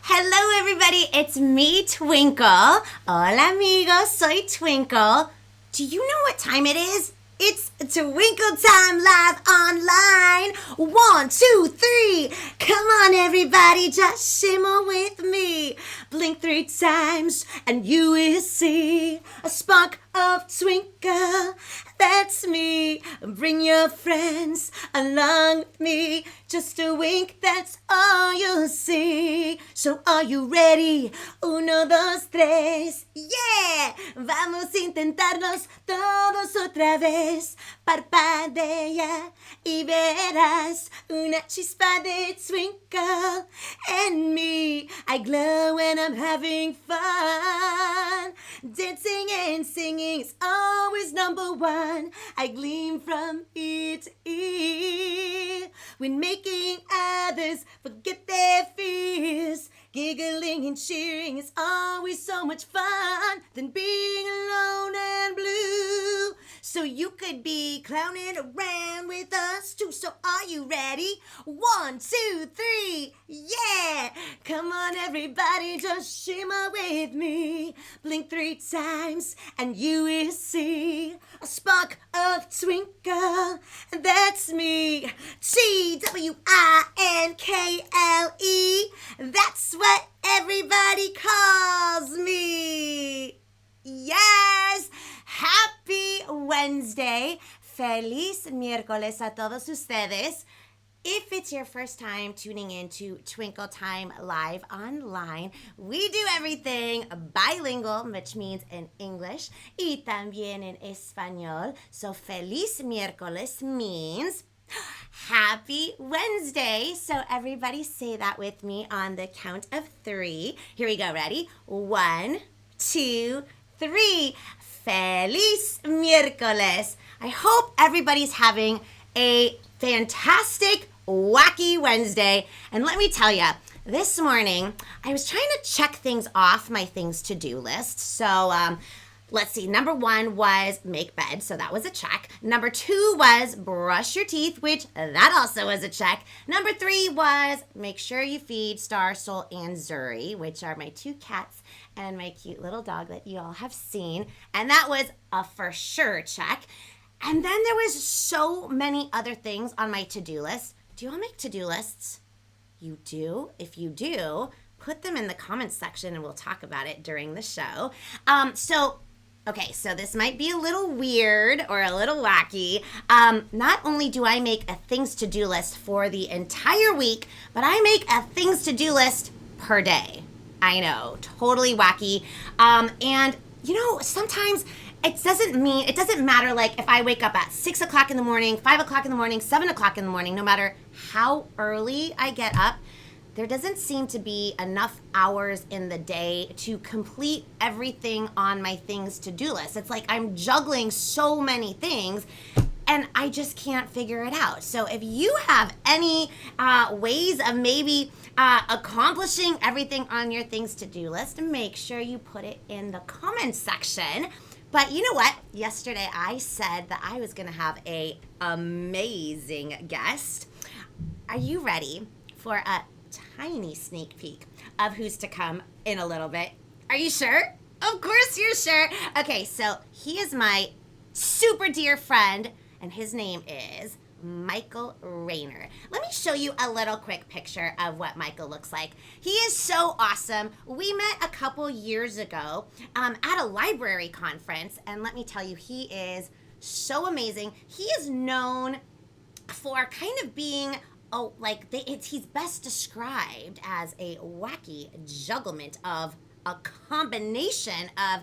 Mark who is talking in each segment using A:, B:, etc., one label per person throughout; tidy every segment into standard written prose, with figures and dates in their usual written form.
A: Hello, everybody. It's me, Twinkle. Hola, amigos. Soy Twinkle. Do you know what time it is? It's Twinkle Time live online. 1, 2, 3. Come on, everybody. Just shimmer with me. Blink 3 times and you will see a spark of twinkle. That's me. Bring your friends along with me. Just a wink, that's all you'll see. So are you ready? 1, 2, 3. Yeah! Vamos a intentarnos todos otra vez. Parpadea y verás una chispa de twinkle in me. I glow when I'm having fun. Dancing and singing is always number one. I gleam from ear to ear when making others forget their fears. Giggling and cheering is always so much fun than being alone and blue. So you could be clowning around with us too. So are you ready? 1, 2, 3, yeah! Come on, everybody, just shimmer with me. Blink 3 times and you will see a spark of twinkle. And that's me, Twinkle. That's what everybody calls me. Yes! Happy Wednesday. Feliz miércoles a todos ustedes. If it's your first time tuning in to Twinkle Time Live Online, we do everything bilingual, which means in English, y también en español. So feliz miércoles means Happy Wednesday. So everybody say that with me on the count of 3. Here we go. Ready? 1, 2, 3. Feliz miércoles. I hope everybody's having a fantastic Wacky Wednesday. And let me tell you, this morning I was trying to check things off my things to do list. So let's see. Number 1 was make bed. So that was a check. Number 2 was brush your teeth, which that also was a check. Number 3 was make sure you feed Star, Soul, and Zuri, which are my 2 cats and my cute little dog that you all have seen. And that was a for sure check. And then there was so many other things on my to-do list. Do you all make to-do lists? You do? If you do, put them in the comments section and we'll talk about it during the show. Okay, so this might be a little weird or a little wacky. Not only do I make a things to do list for the entire week, but I make a things to do list per day. I know, totally wacky. And you know, sometimes it doesn't matter like if I wake up at 6 o'clock in the morning, 5 o'clock in the morning, 7 o'clock in the morning, no matter how early I get up, there doesn't seem to be enough hours in the day to complete everything on my things to-do list. It's like I'm juggling so many things and I just can't figure it out. So if you have any ways of maybe accomplishing everything on your things to-do list, make sure you put it in the comments section. But you know what? Yesterday I said that I was going to have an amazing guest. Are you ready for a tiny sneak peek of who's to come in a little bit? Are you sure? Of course you're sure. Okay, so he is my super dear friend, and his name is Michael Rayner. Let me show you a little quick picture of what Michael looks like. He is so awesome. We met a couple years ago at a library conference, and let me tell you, he is so amazing. He is known for kind of being he's best described as a wacky jugglement of a combination of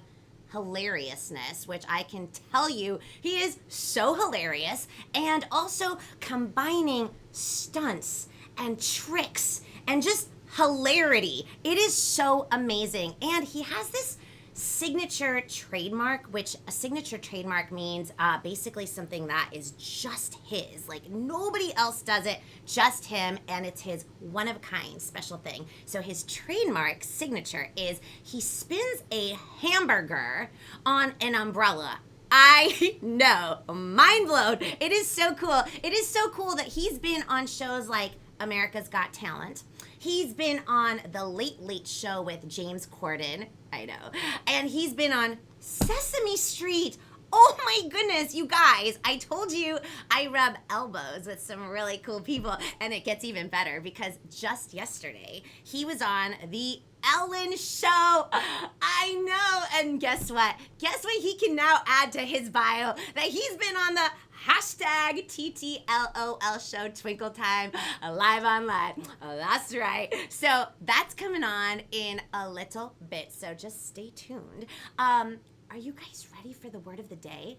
A: hilariousness, which I can tell you he is so hilarious, and also combining stunts and tricks and just hilarity. It is so amazing. And he has this signature trademark, which a signature trademark means basically something that is just his. Like nobody else does it, just him, and it's his one-of-a-kind special thing. So his trademark signature is he spins a hamburger on an umbrella. I know, mind blown. It is so cool. It is so cool that he's been on shows like America's Got Talent. He's been on The Late Late Show with James Corden. I know. And he's been on Sesame Street. Oh my goodness, you guys, I told you I rub elbows with some really cool people, and it gets even better because just yesterday he was on the Ellen Show. I know, and guess what? Guess what he can now add to his bio? That he's been on the hashtag TTLOL show, Twinkle Time, live online. Oh, that's right. So that's coming on in a little bit, so just stay tuned. Are you guys ready for the word of the day?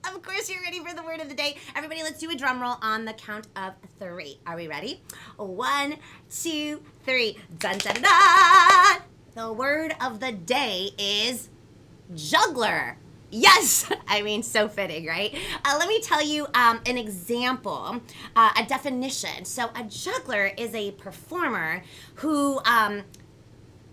A: Of course you're ready for the word of the day. Everybody, let's do a drum roll on the count of 3. Are we ready? 1, 2, 3. Dun, dun, dun, dun. The word of the day is juggler. Yes, I mean, so fitting, right? Let me tell you an example, a definition. So a juggler is a performer who...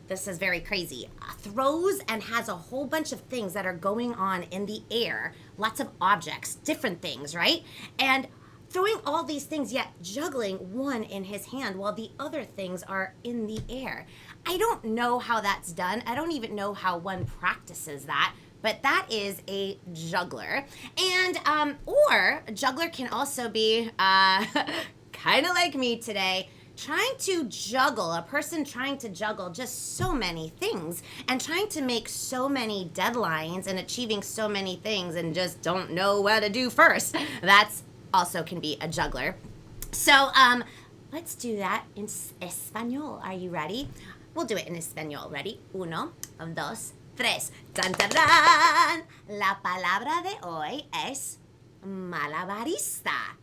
A: this is very crazy, throws and has a whole bunch of things that are going on in the air, lots of objects, different things, right? And throwing all these things, yet juggling one in his hand while the other things are in the air. I don't know how that's done. I don't even know how one practices that, but that is a juggler. And, or a juggler can also be kind of like me today, trying to juggle, a person trying to juggle just so many things and trying to make so many deadlines and achieving so many things and just don't know what to do first. That's also can be a juggler. So let's do that in Espanol. Are you ready? We'll do it in Espanol. Ready? 1, 2, 3. Dun, dun, dun. La palabra de hoy es malabarista.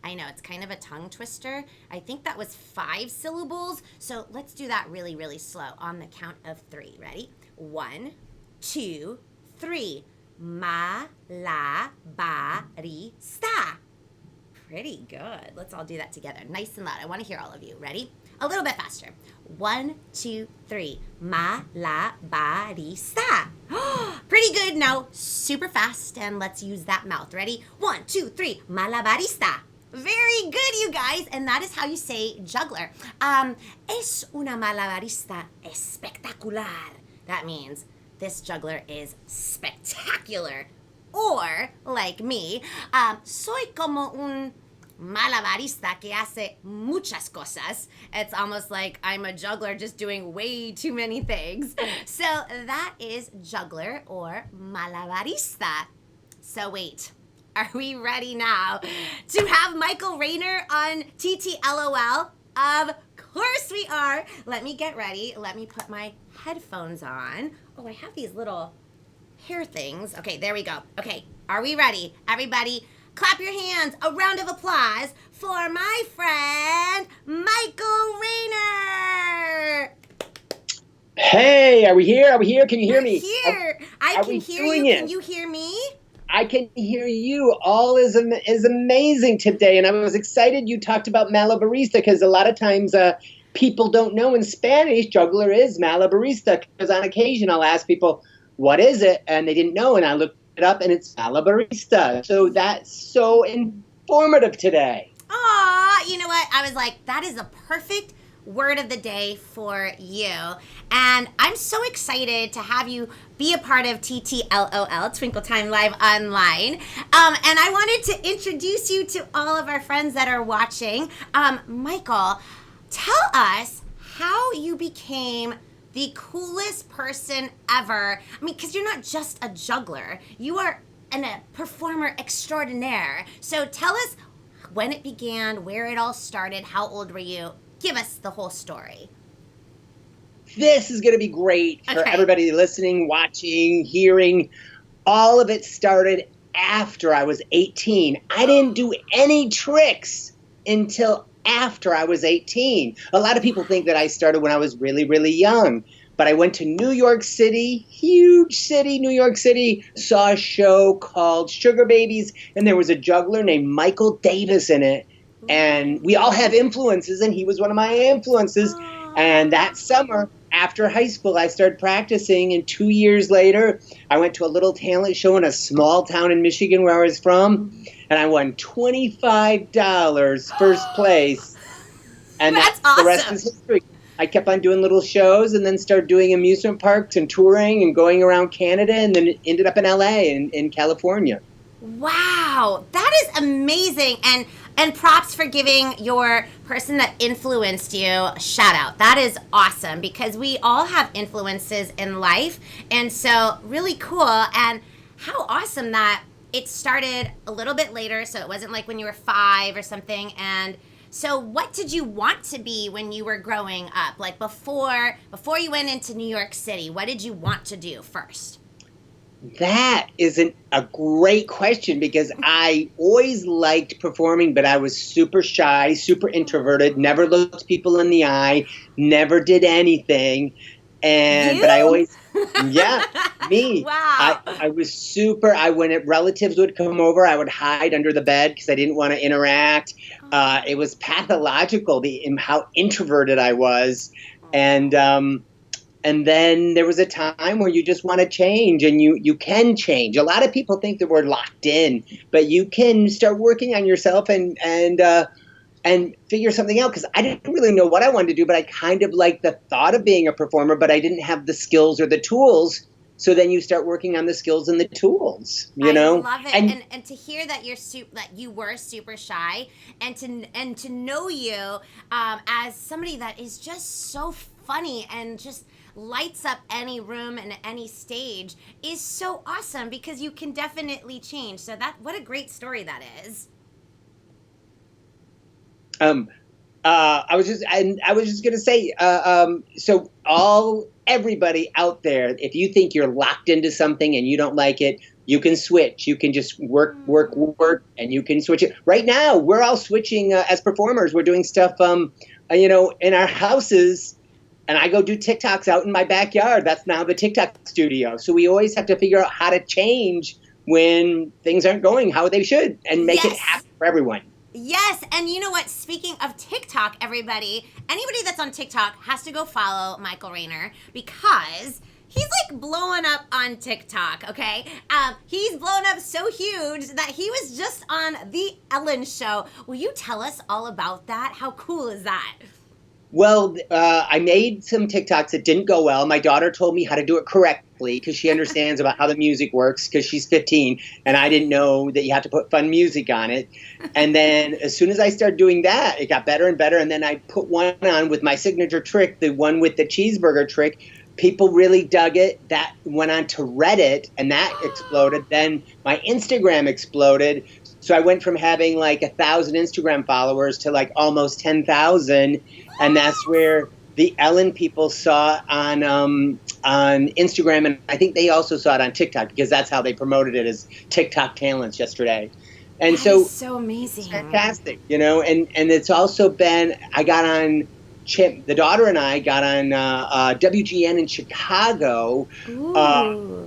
A: I know, it's kind of a tongue twister. I think that was 5 syllables. So let's do that really, really slow on the count of 3. Ready? 1, 2, 3. Malabarista. Pretty good. Let's all do that together. Nice and loud. I want to hear all of you. Ready? A little bit faster. 1, 2, 3. Malabarista. Pretty good. Now, super fast, and let's use that mouth. Ready? 1, 2, 3. Malabarista. Very good, you guys. And that is how you say juggler. Es una malabarista espectacular. That means this juggler is spectacular. Or, like me, soy como un malabarista que hace muchas cosas. It's almost like I'm a juggler just doing way too many things. So that is juggler or malabarista. So wait. Are we ready now to have Michael Rayner on TTLOL? Of course we are. Let me get ready. Let me put my headphones on. Oh, I have these little hair things. Okay, there we go. Okay, are we ready? Everybody, clap your hands. A round of applause for my friend, Michael Rayner.
B: Hey, are we here? Are we here? Can you hear me?
A: Here. I can hear you. Can you hear me?
B: I can hear you. All is amazing today. And I was excited you talked about malabarista because a lot of times people don't know in Spanish juggler is malabarista. Because on occasion I'll ask people, what is it? And they didn't know. And I looked it up and it's malabarista. So that's so informative today.
A: Aw, you know what? I was like, that is a perfect word of the day for you. And I'm so excited to have you be a part of TTLOL, Twinkle Time Live Online. And I wanted to introduce you to all of our friends that are watching. Michael, tell us how you became the coolest person ever. I mean, because you're not just a juggler. You are a performer extraordinaire. So tell us when it began, where it all started, how old were you? Give us the whole story.
B: This is going to be great for everybody listening, watching, hearing. All of it started after I was 18. I didn't do any tricks until after I was 18. A lot of people think that I started when I was really, really young. But I went to New York City, huge city, New York City, saw a show called Sugar Babies, and there was a juggler named Michael Davis in it. And we all have influences, and he was one of my influences. And that summer, after high school, I started practicing, and 2 years later, I went to a little talent show in a small town in Michigan where I was from, and I won $25 first place. And
A: That's
B: the rest
A: awesome.
B: is history. I kept on doing little shows and then started doing amusement parks and touring and going around Canada and then ended up in LA and in California.
A: Wow, that is amazing. And props for giving your person that influenced you a shout out. That is awesome because we all have influences in life. And so really cool. And how awesome that it started a little bit later, so it wasn't like when you were 5 or something. And so what did you want to be when you were growing up? Like before you went into New York City, what did you want to do first?
B: That isn't a great question because I always liked performing, but I was super shy, super introverted, never looked people in the eye, never did anything. But I
A: You?
B: always, yeah, me.
A: Wow.
B: I was super, when relatives would come over, I would hide under the bed because I didn't want to interact. It was pathological, how introverted I was. And then there was a time where you just want to change, and you can change. A lot of people think that we're locked in, but you can start working on yourself and figure something out. Because I didn't really know what I wanted to do, but I kind of liked the thought of being a performer, but I didn't have the skills or the tools. So then you start working on the skills and the tools, you know?
A: I love it, and to hear that that you were super shy, and to know you as somebody that is just so funny and just lights up any room and any stage is so awesome because you can definitely change. So what a great story that is.
B: I was just gonna say, so everybody out there, if you think you're locked into something and you don't like it, you can switch. You can just work, and you can switch it. Right now, we're all switching as performers. We're doing stuff, in our houses. And I go do TikToks out in my backyard. That's now the TikTok studio. So we always have to figure out how to change when things aren't going how they should and make it happen for everyone.
A: Yes, and you know what? Speaking of TikTok, anybody that's on TikTok has to go follow Michael Rayner because he's like blowing up on TikTok, okay? He's blown up so huge that he was just on The Ellen Show. Will you tell us all about that? How cool is that?
B: Well, I made some TikToks that didn't go well. My daughter told me how to do it correctly because she understands about how the music works because she's 15, and I didn't know that you have to put fun music on it. And then as soon as I started doing that, it got better and better. And then I put one on with my signature trick, the one with the cheeseburger trick. People really dug it. That went on to Reddit, and that exploded. Then my Instagram exploded. So I went from having like 1,000 Instagram followers to like almost 10,000. And that's where the Ellen people saw on Instagram, and I think they also saw it on TikTok because that's how they promoted it as TikTok talents yesterday. And
A: that is so amazing,
B: fantastic, and it's also been I got on the daughter and I got on WGN in Chicago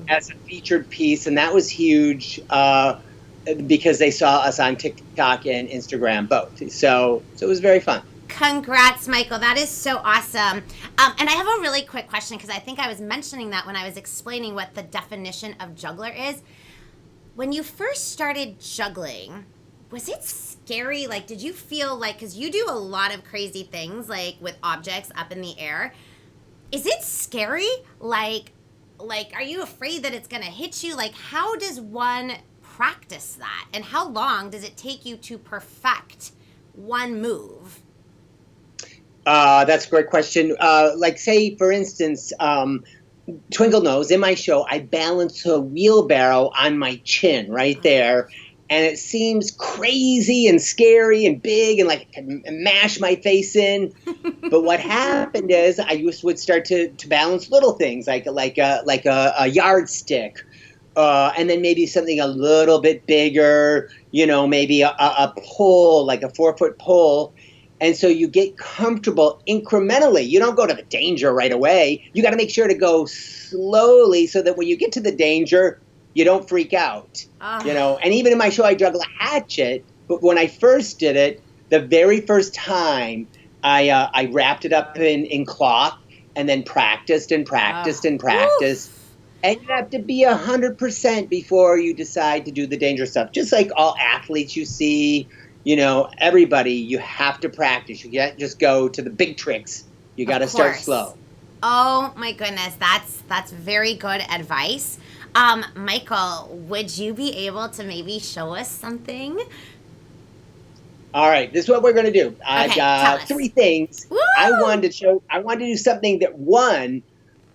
B: as a featured piece, and that was huge because they saw us on TikTok and Instagram both. So it was very fun.
A: Congrats, Michael. That is so awesome. And I have a really quick question because I think I was mentioning that when I was explaining what the definition of juggler is. When you first started juggling, was it scary? Like, did you feel like, because you do a lot of crazy things, like with objects up in the air. Is it scary? Like, are you afraid that it's going to hit you? Like, how does one practice that? And how long does it take you to perfect one move?
B: That's a great question. Like, say, for instance, Twinkle knows in my show, I balance a wheelbarrow on my chin right there. And it seems crazy and scary and big and like I can mash my face in. But what happened is I would start to balance little things like a yardstick. And then maybe something a little bit bigger, maybe a pole, like a 4-foot pole. And so you get comfortable incrementally. You don't go to the danger right away. You got to make sure to go slowly so that when you get to the danger, you don't freak out. And even in my show, I juggle a hatchet. But when I first did it, the very first time, I wrapped it up in cloth and then practiced and practiced and practiced. And you have to be 100% before you decide to do the dangerous stuff. Just like all athletes you see, everybody, you have to practice. You can't just go to the big tricks. You got to start slow.
A: Oh my goodness, that's very good advice. Michael, would you be able to maybe show us something?
B: All right, this is what we're going to do. I've got 3 things.
A: Woo!
B: I wanted to do something that, one,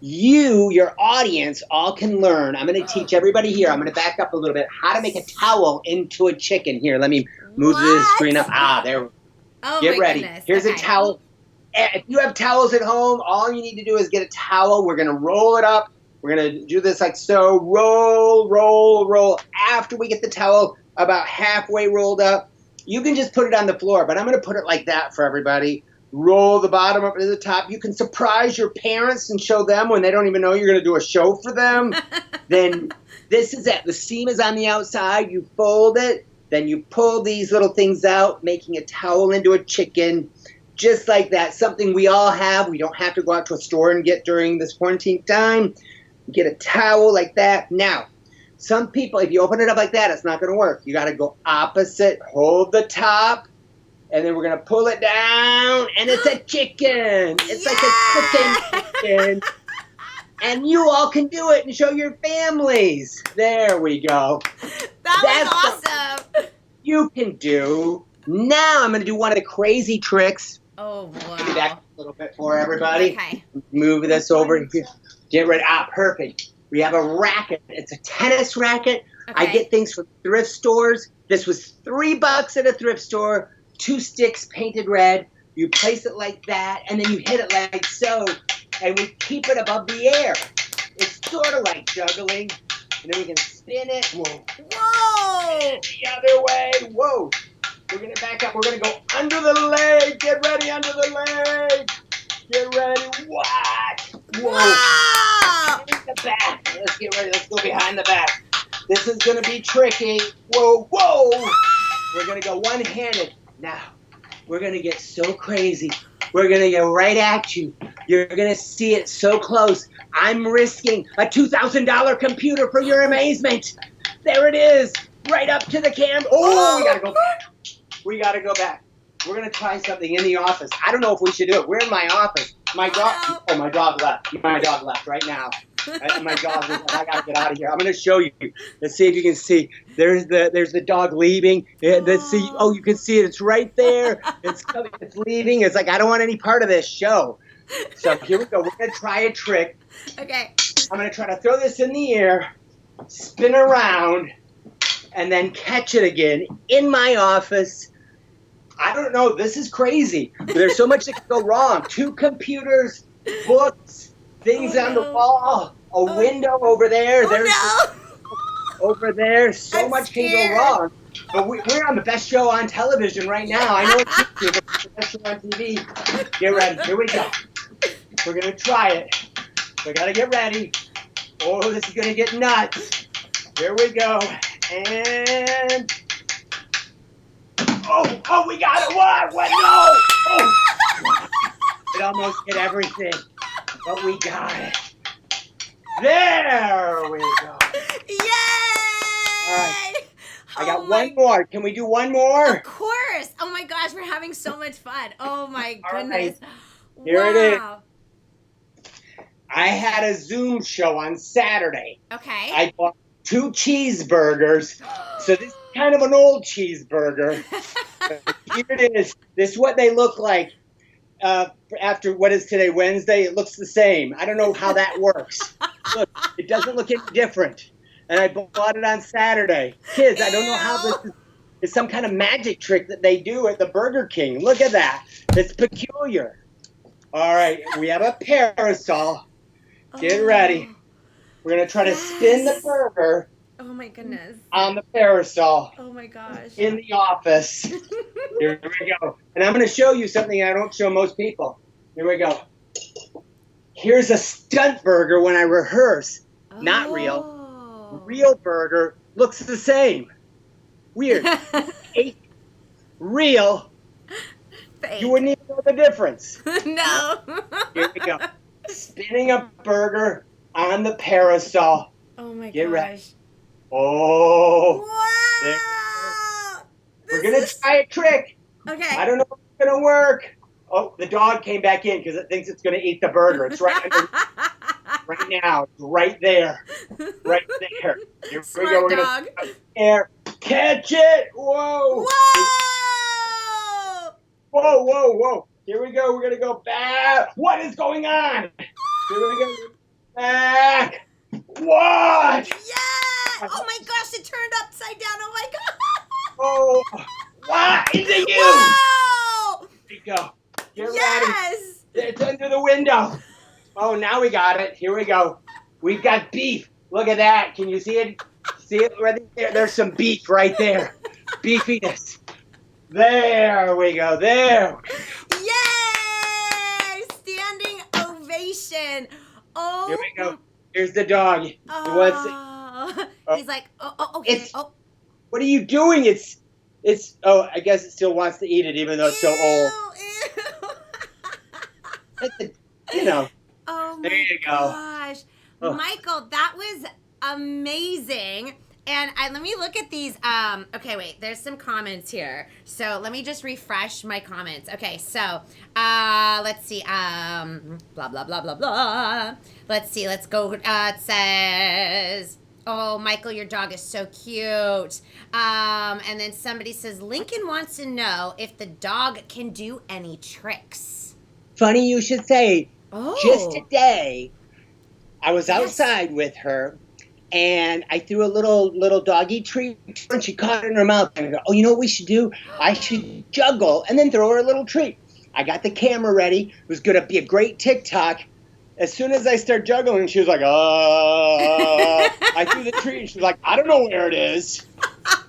B: your audience, all can learn. I'm going to teach everybody here. I'm going to back up a little bit. How to make a towel into a chicken. Here, let me move the screen up. There.
A: Oh,
B: Get ready.
A: Goodness.
B: Here's a towel. If you have towels at home, all you need to do is get a towel. We're going to roll it up. We're going to do this like so. Roll, roll, roll. After we get the towel about halfway rolled up, you can just put it on the floor, but I'm going to put it like that for everybody. Roll the bottom up to the top. You can surprise your parents and show them when they don't even know you're going to do a show for them. Then this is it. The seam is on the outside. You fold it. Then you pull these little things out, making a towel into a chicken. Just like that. Something we all have. We don't have to go out to a store and get during this quarantine time. Get a towel like that. Now, some people, if you open it up like that, it's not going to work. You got to go opposite. Hold the top. And then we're going to pull it down. And it's a chicken. It's like a chicken. And you all can do it and show your families. There we go.
A: That's awesome.
B: You can do. Now I'm going to do one of the crazy tricks.
A: Oh, wow.
B: Let me back up a little bit for everybody.
A: Okay.
B: Move this over. Get ready. Perfect. We have a racket. It's a tennis racket.
A: Okay.
B: I get things from thrift stores. This was $3 at a thrift store. 2 sticks painted red. You place it like that, and then you hit it like so, and we keep it above the air. It's sort of like juggling. And then we can spin it. Whoa.
A: Whoa.
B: The other way. Whoa. We're going to back up. We're going to go under the leg. Get ready under the leg. Get ready. What? Whoa.
A: Wow.
B: In the back. Let's get ready. Let's go behind the back. This is going to be tricky. Whoa, whoa. We're going to go one-handed. Now, we're going to get so crazy. We're going to get right at you. You're going to see it so close. I'm risking a $2,000 computer for your amazement. There it is. Right up to the camera. Oh, we got to go back. We got to go back. We're going to try something in the office. I don't know if we should do it. We're in my office. My dog left. My dog left right now. My dog was like, I got to get out of here. I'm going to show you. Let's see if you can see. There's the dog leaving. Let's see. Oh, you can see it. It's right there. It's coming. It's leaving. It's like, I don't want any part of this show. So here we go. We're going to try a trick.
A: Okay.
B: I'm going to try to throw this in the air, spin around, and then catch it again in my office. I don't know. This is crazy. There's so much that can go wrong. 2 computers, books, things on the wall, a window over there. Over there. So
A: I'm
B: much
A: scared.
B: can go wrong. But we're on the best show on television right now. I know it's YouTube, but it's the best show on TV. Get ready. Here we go. We're going to try it. We got to get ready. Oh, this is going to get nuts. Here we go. And... Oh, we got it. What? No. Oh. It almost hit everything. But we got it. There we go.
A: Yay!
B: All right. I got one more. Can we do one more?
A: Of course. Oh my gosh, we're having so much fun. Oh my goodness.
B: Right. Here it is. I had a Zoom show on Saturday.
A: Okay.
B: I bought 2 cheeseburgers. So this is kind of an old cheeseburger. Here it is. This is what they look like after, what is today, Wednesday? It looks the same. I don't know how that works. Look, it doesn't look any different. And I bought it on Saturday. Kids, I don't know how this is. It's some kind of magic trick that they do at the Burger King. Look at that. It's peculiar. All right, we have a parasol. Get ready. We're going to try to spin the burger.
A: Oh my goodness.
B: On the parasol.
A: Oh my gosh.
B: In the office. Here we go. And I'm going to show you something I don't show most people. Here we go. Here's a stunt burger when I rehearse. Not real. Real burger. Looks the same. Weird. Fake. Real.
A: Fake.
B: You wouldn't even know the difference.
A: No.
B: Here we go. Spinning a burger on the parasol.
A: Oh my
B: Get
A: gosh.
B: ready. Oh.
A: Wow.
B: We're going to try a trick.
A: Okay.
B: I don't know if it's going to work. Oh, the dog came back in because it thinks it's going to eat the burger. It's right under, right now. It's right there. Right there. Here
A: Smart
B: we go. We're
A: dog.
B: going to catch it. Whoa.
A: Whoa!
B: Whoa. Here we go. We're going to go back. What is going on? Here we go. Back. What?
A: Yeah! Oh my gosh, it turned upside down. Oh my god.
B: Oh. What is it you?
A: Whoa!
B: Here we go. Get
A: Yes!
B: ready. It's under the window. Oh, now we got it. Here we go. We've got beef. Look at that. Can you see it? See it right there? There's some beef right there. Beefiness. There we go. There.
A: Yay! Standing ovation. Oh.
B: Here we go. Here's the dog.
A: Oh. He's like, okay.
B: What are you doing? I guess it still wants to eat it even though it's so old. You know.
A: Oh my
B: there you go.
A: gosh.
B: Oh.
A: Michael, that was amazing. And let me look at these. Okay, wait. There's some comments here. So let me just refresh my comments. Okay, so let's see. Blah, blah, blah, blah, blah. Let's see. Let's go. It says, oh, Michael, your dog is so cute. And then somebody says, Lincoln wants to know if the dog can do any tricks.
B: Funny you should say.
A: Oh.
B: Just today, I was outside with her, and I threw a little doggy treat, and she caught it in her mouth. And I go, oh, you know what we should do? I should juggle and then throw her a little treat. I got the camera ready. It was going to be a great TikTok. As soon as I start juggling, she was like, I threw the treat, and she was like, I don't know where it is.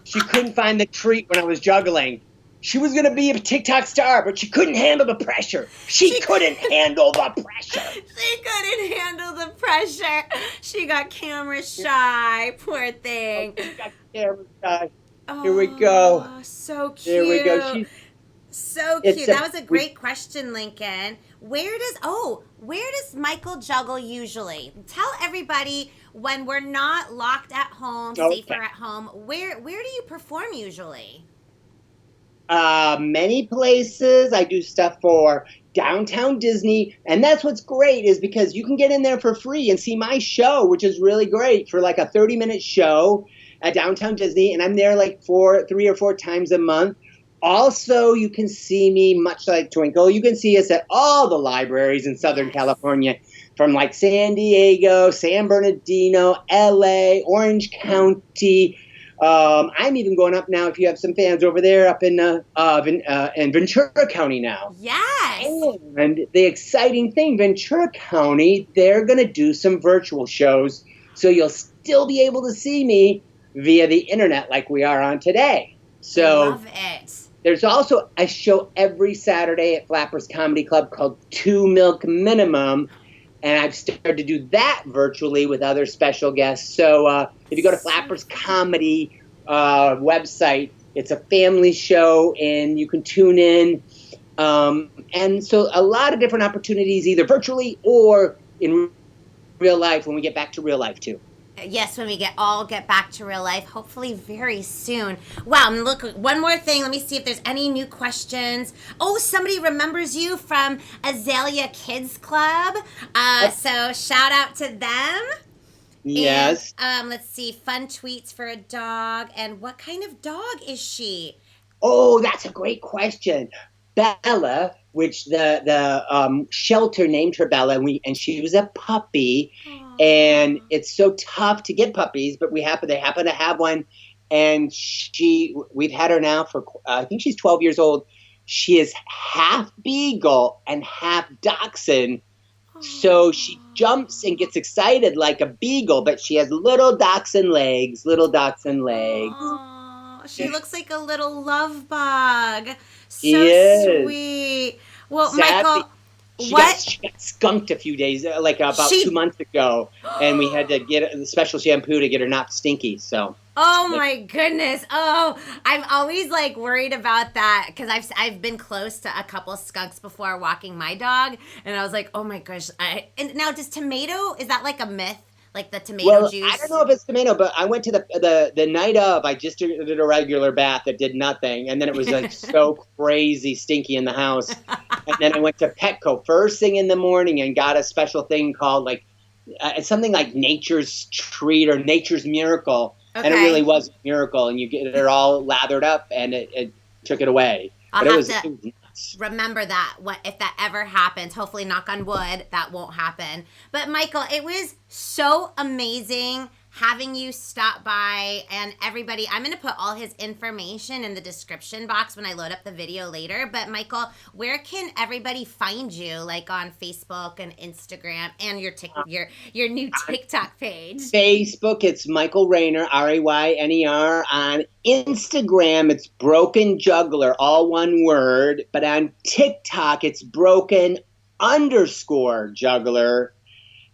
B: She couldn't find the treat when I was juggling. She was going to be a TikTok star, but she couldn't handle the pressure. She couldn't handle the pressure.
A: She couldn't handle the pressure. She got camera shy. Poor thing.
B: She got camera shy. Here we go.
A: So cute.
B: Here we go.
A: So cute. That was a great question, Lincoln. Where does Michael juggle usually? Tell everybody when we're not locked at home, safer at home. Where do you perform usually?
B: Many places. I do stuff for Downtown Disney, and that's what's great is because you can get in there for free and see my show, which is really great for like a 30-minute show at Downtown Disney, and I'm there like 3 or 4 times a month. Also, you can see me, much like Twinkle, you can see us at all the libraries in Southern California, from like San Diego, San Bernardino, LA, Orange County. I'm even going up now, if you have some fans over there, up in Ventura County now.
A: Yes.
B: And the exciting thing, Ventura County, they're going to do some virtual shows, so you'll still be able to see me via the internet like we are on today. So
A: love it.
B: There's also a show every Saturday at Flappers Comedy Club called 2 Milk Minimum, and I've started to do that virtually with other special guests. So if you go to Flappers Comedy website, it's a family show, and you can tune in. And so a lot of different opportunities, either virtually or in real life when we get back to real life, too.
A: Yes, when we get back to real life, hopefully very soon. Wow, and look, one more thing. Let me see if there's any new questions. Oh, somebody remembers you from Azalea Kids Club. So shout out to them.
B: Yes.
A: And, let's see, fun tweets for a dog. And what kind of dog is she?
B: Oh, that's a great question. Bella, which the shelter named her Bella, and she was a puppy. Aww. And it's so tough to get puppies, but they happen to have one, and we've had her now for I think she's 12 years old. She is half beagle and half dachshund. Aww. So she jumps and gets excited like a beagle, but she has little dachshund legs.
A: Aww. She looks like a little love bug. So sweet. Well,
B: Sadly,
A: Michael,
B: she got skunked a few days, about 2 months ago, and we had to get a special shampoo to get her not stinky. So.
A: Oh my goodness! Oh, I'm always worried about that because I've been close to a couple skunks before walking my dog, and I was like, oh my gosh! And now, is that like a myth? Like the tomato
B: Well,
A: juice?
B: I don't know if it's tomato, but I went to the night of. I just did a regular bath that did nothing, and then it was like so crazy stinky in the house. And then I went to Petco first thing in the morning and got a special thing called like something like Nature's Treat or Nature's Miracle, and it really was a miracle. And you get it all lathered up, and it took it away.
A: I'll
B: But
A: have
B: it was nuts.
A: remember that if that ever happens. Hopefully, knock on wood, that won't happen. But Michael, it was so amazing having you stop by, and everybody, I'm going to put all his information in the description box when I load up the video later. But Michael, where can everybody find you, like on Facebook and Instagram and your new TikTok page?
B: Facebook, it's Michael Rayner, Rayner. On Instagram, it's Broken Juggler, all one word. But on TikTok, it's Broken_Juggler.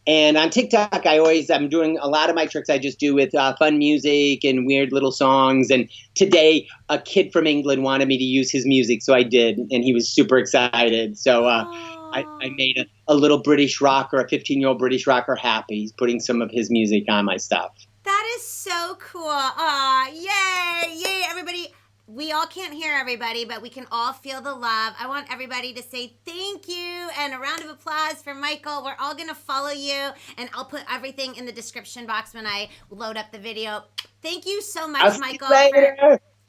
B: And on TikTok, I'm doing a lot of my tricks I just do with fun music and weird little songs. And today, a kid from England wanted me to use his music, so I did. And he was super excited. So I made a little British rocker, a 15-year-old British rocker happy. He's putting some of his music on my stuff.
A: That is so cool. Aw, yay, yay, everybody. We all can't hear everybody, but we can all feel the love. I want everybody to say thank you and a round of applause for Michael. We're all going to follow you, and I'll put everything in the description box when I load up the video. Thank you so much, Michael.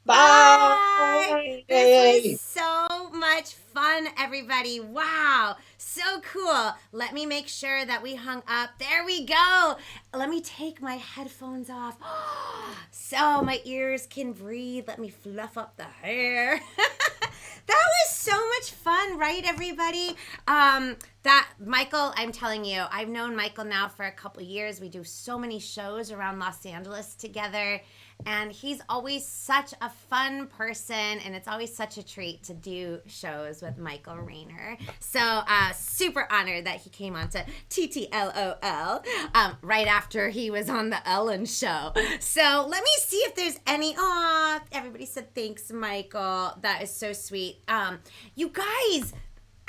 A: Bye. This was so much fun, everybody. Wow. So cool. Let me make sure that we hung up. There we go. Let me take my headphones off so my ears can breathe. Let me fluff up the hair. That was so much fun, right, everybody? That Michael, I'm telling you, I've known Michael now for a couple years. We do so many shows around Los Angeles together, and he's always such a fun person, and it's always such a treat to do shows with Michael Rayner. So super honored that he came on to TTLOL right after he was on the Ellen show. So let me see if there's any. Aw, everybody said thanks, Michael. That is so sweet. You guys,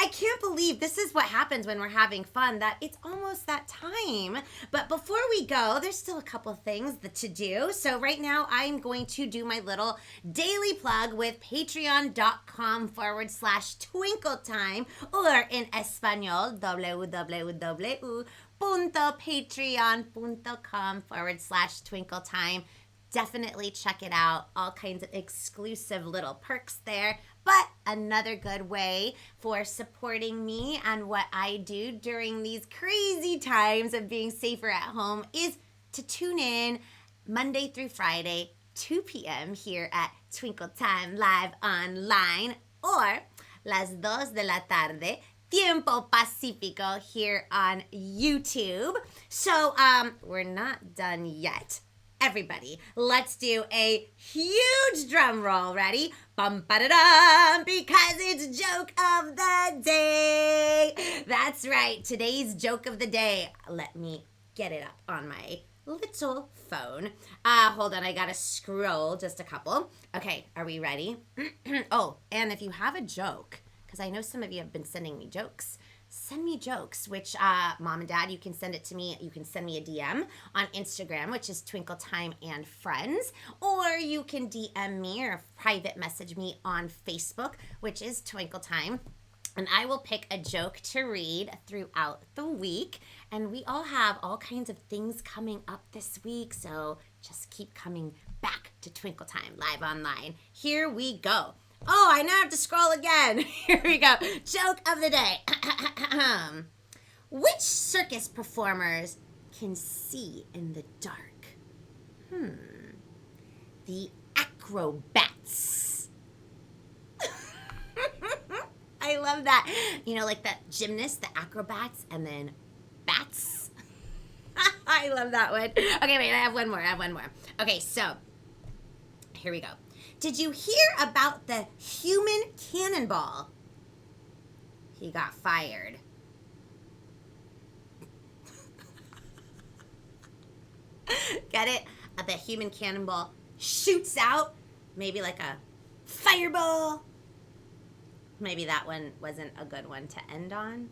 A: I can't believe this is what happens when we're having fun, that it's almost that time. But before we go, there's still a couple things to do. So right now I'm going to do my little daily plug with patreon.com/twinkletime, or in Espanol, www.patreon.com/twinkletime. Definitely check it out. All kinds of exclusive little perks there. But another good way for supporting me and what I do during these crazy times of being safer at home is to tune in Monday through Friday, 2 p.m. here at Twinkle Time Live Online, or las 2 de la tarde, Tiempo Pacifico, here on YouTube. So we're not done yet. Everybody, let's do a huge drum roll. Ready? Bum ba da dum, because it's joke of the day. That's right. Today's joke of the day. Let me get it up on my little phone. Hold on, I gotta scroll just a couple. Okay, are we ready? Oh, and if you have a joke, because I know some of you have been sending me jokes. Send me jokes, which mom and dad, you can send it to me. You can send me a DM on Instagram, which is Twinkle Time and Friends, or you can DM me or private message me on Facebook, which is Twinkle Time, and I will pick a joke to read throughout the week. And we all have all kinds of things coming up this week, so just keep coming back to Twinkle Time Live Online. Here we go. Oh, I now have to scroll again. Here we go. Joke of the day. Which circus performers can see in the dark? The acrobats. I love that. You know, like that gymnast, the acrobats, and then bats. I love that one. Okay, wait, I have one more. Okay, so here we go. Did you hear about the human cannonball? He got fired. Get it? The human cannonball shoots out, maybe like a fireball. Maybe that one wasn't a good one to end on.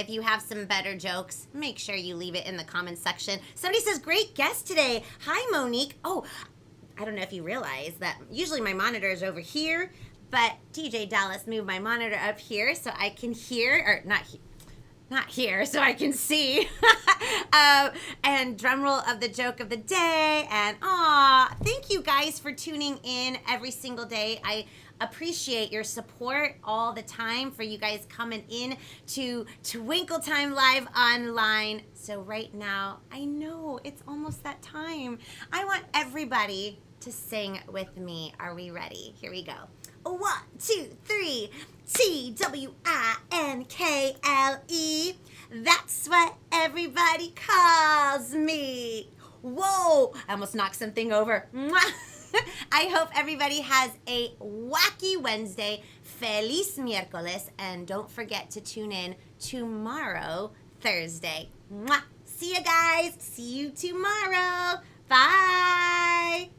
A: If you have some better jokes, make sure you leave it in the comments section. Somebody says, great guest today. Hi, Monique. Oh, I don't know if you realize that usually my monitor is over here, but DJ Dallas moved my monitor up here so I can hear, or not here, so I can see. And drum roll of the joke of the day. And thank you guys for tuning in every single day. I appreciate your support all the time, for you guys coming in to Twinkle Time Live online. So right now, I know it's almost that time. I want everybody to sing with me. Are we ready? Here we go. 1, 2, 3. Twinkle. That's what everybody calls me. Whoa! I almost knocked something over. I hope everybody has a wacky Wednesday. Feliz miércoles. And don't forget to tune in tomorrow, Thursday. See you guys. See you tomorrow. Bye.